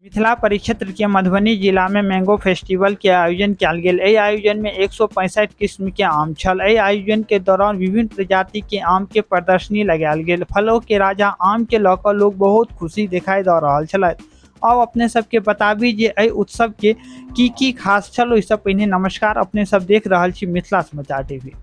मिथिला परिक्षेत्र के मधुबनी जिला में मैंगो फेस्टिवल के आयोजन कयल गेल। एहि आयोजन में 165 किस्म के आम छल। एहि आयोजन के दौरान विभिन्न प्रजाति के आम के प्रदर्शनी लगायल गेल। फलों के राजा आम के लऽ कऽ लोग बहुत खुशी दिखाई दऽ रहल छलथि। अब अपने सबके बताबी जे एहि उत्सव के की खास छल। ओहिसँ पहिने नमस्कार, अपने सब देख रहल छी मिथिला समाचार टीवी।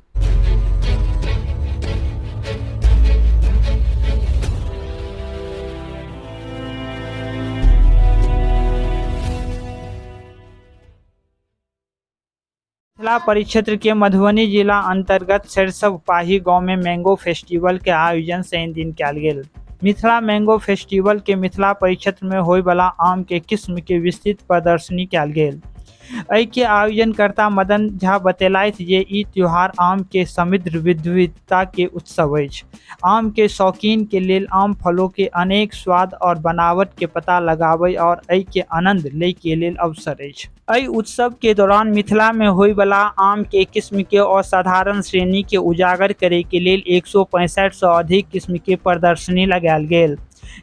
मिथिला परिक्षेत्र के मधुबनी जिला अंतर्गत सरिसब पाही गांव में मैंगो फेस्टिवल के आयोजन शनि दिन कयल गेल। मिथिला मैंगो फेस्टिवल के मिथिला परिक्षेत्र में होय वाला आम के किस्म के विस्तृत प्रदर्शनी कयल गेल। एहि के आयोजनकर्ता मदन झा बतेलथि जे ई त्योहार आम के समृद्ध विविधता के उत्सव अछि। आम के शौकीन के लेल आम फलों के अनेक स्वाद और बनावट के पता लगाबै और एहि के आनंद लय के लेल अवसर अछि। एहि उत्सव के दौरान मिथिला में होय वाला आम के किस्म के असाधारण श्रेणी के उजागर करे के लेल 165 से अधिक किस्म के प्रदर्शनी लगायल गेल,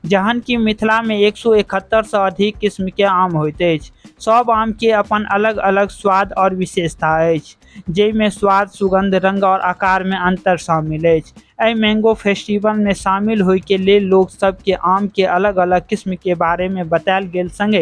जहन कि मिथिला में 171 से अधिक किस्म के आम होइत अछि। सब आम के अपन अलग अलग स्वाद और विशेषता अछि, जैमे स्वाद, सुगंध, रंग और आकार में अंतर शामिल अछि। एहि मैंगो फेस्टिवल में शामिल होय के लेल लोग सब के आम के अलग अलग किस्म के बारे में बतायल गेल, संगे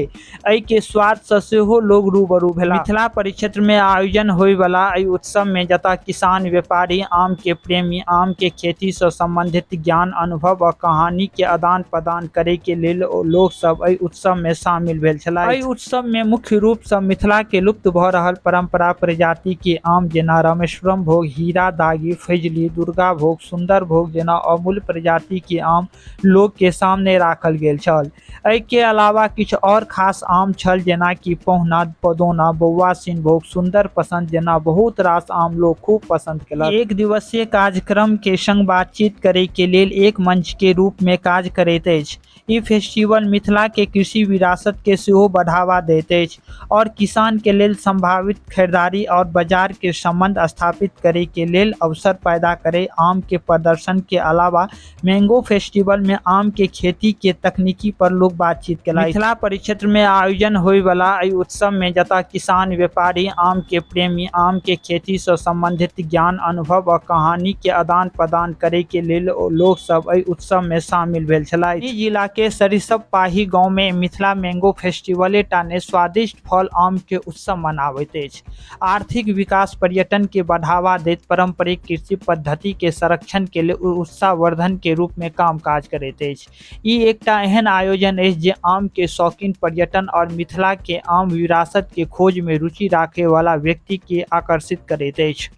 एहि के स्वाद से सेहो लोग रूबरू भेला। मिथिला परिक्षेत्र में आयोजन होय वाला एहि उत्सव में जतऽ किसान, व्यापारी, आम के प्रेमी आम के खेती से संबंधित ज्ञान, अनुभव और कहानी के आदान प्रदान करे के लेल लोग सब एहि उत्सव में शामिल भेल छलाह। एहि उत्सव में मुख्य रूप से मिथिला के लुप्त भऽ रहल परंपरा प्रजाति के आम जेना रामेश्वरम भोग, हीरा दागी, फैजली, दुर्गा भोग, सुंदर भोग जेना अमूल्य प्रजाति के आम लोग के सामने राखल गेल छल। एहि के अलावा किछु और खास आम छल, जेना कि पहुना, पदौना, बौआ सिंह भोग, सुंदर पसंद जेना बहुत रास आम लोग खूब पसंद केलक। एक दिवसीय कार्यक्रम के संग बातचीत करे के लेल एक मंच के रूप में काज करैत अछि। ई फेस्टिवल मिथिला के कृषि विरासत के सेहो बढ़ावा दैत अछि और किसान के लेल संभावित खरीदारी और बाजार के संबंध स्थापित करे के लेल अवसर पैदा करे। आम के प्रदर्शन के अलावा मैंगो फेस्टिवल में आम के खेती के तकनीकी पर लोग बातचीत केलथि। मिथिला परिक्षेत्र में आयोजन होय वाला एहि उत्सव में जतऽ किसान, व्यापारी, आम के प्रेमी आम के खेती से संबंधित ज्ञान, अनुभव और कहानी के आदान प्रदान करे के लेल लोग सब एहि उत्सव में शामिल भेल छलाह। जिला के सरिसब पाही गांव में मिथिला मैंगो फेस्टिवल टाने स्वादिष्ट फल आम के उत्सव मनाबैत अछि। आर्थिक विकास, पर्यटन के बढ़ावा दैत पारंपरिक कृषि पद्धति के संरक्षण के लिए उत्साहवर्धन के रूप में काम काज करैत अछि। ई एकटा एहन आयोजन अछि जे आम के शौकीन, पर्यटन और मिथिला के आम विरासत के खोज में रुचि राखे वाला व्यक्ति के आकर्षित करैत अछि।